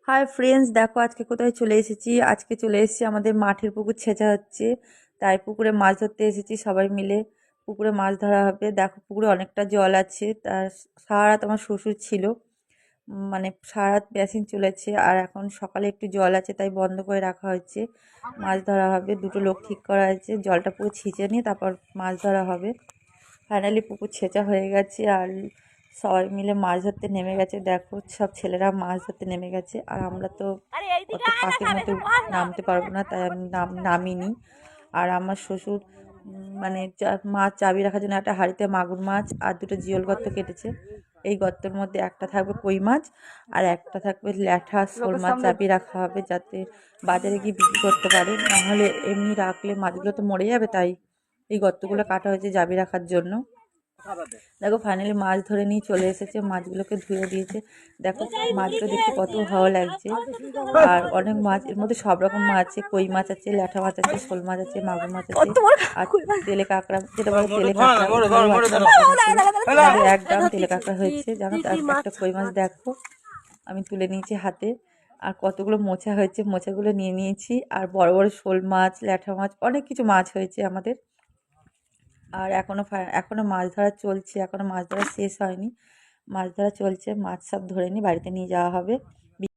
Hi friends, দেখো আজকে কোথায় চলে এসেছি। আজকে চলে এসেছি আমাদের মাঠের পুকুর ছেঁচা হচ্ছে, তাই পুকুরে মাছ ধরতে এসেছি সবাই মিলে। পুকুরে মাছ ধরা হবে। দেখো পুকুরে অনেকটা জল আছে। তার সারা রাত আমার শ্বশুর ছিল, মানে সারা রাত মেশিন চলেছে, আর এখন সকালে একটু জল আছে তাই বন্ধ করে রাখা হয়েছে। মাছ ধরা হবে, দুটো লোক ঠিক করা হয়েছে, জলটা পুরো ছিঁচে নিয়ে তারপর মাছ ধরা হবে। ফাইনালি পুকুর ছেঁচা হয়ে গেছে আর সবাই মিলে মাছ ধরতে নেমে গেছে। দেখো সব ছেলেরা মাছ ধরতে নেমে গেছে, আর আমরা তো অত ফাঁকের মধ্যে নামতে পারবো না, তাই আমি নামিনি। আর আমার শ্বশুর মানে মাছ চাবি রাখার জন্য একটা হাঁড়িতে মাগুর মাছ আর দুটো জিওল গর্ত কেটেছে। এই গর্তের মধ্যে একটা থাকবে কই মাছ আর একটা থাকবে ল্যাঠা শোল মাছ চাবি রাখা হবে, যাতে বাজারে গিয়ে বিক্রি করতে পারে। নাহলে এমনি রাখলে মাছগুলো তো মরে যাবে, তাই এই গর্তগুলো কাটা হয়েছে চাবি রাখার জন্য। দেখো ফাইনালি মাছ ধরে নিয়ে চলে এসেছে, মাছগুলোকে ধুয়ে দিয়েছে। দেখো মাছগুলো দেখতে কত ভালো লাগছে। আর অনেক মাছ, এর মধ্যে সব রকম মাছ আছে, কই মাছ আছে, ল্যাঠা মাছ আছে, শোল মাছ আছে, মাগুর মাছ আছে, আর তেলে কাঁকড়া, যেটা বলে তেলে কাঁকড়া, একদম তেলে কাঁকড়া হয়েছে জানো তো। আর একটা কই মাছ দেখো আমি তুলে নিয়েছি হাতে। আর কতগুলো মোচা হয়েছে, মোচাগুলো নিয়ে নিয়েছি। আর বড় বড় শোল মাছ, ল্যাঠা মাছ, অনেক কিছু মাছ হয়েছে আমাদের। আর এখনো মাছ ধরা চলছে, এখনো মাছ ধরা শেষ হয়নি। মাছ ধরা চলছে, মাছ সব ধরে নিয়ে বাড়িতে নিয়ে যাওয়া হবে।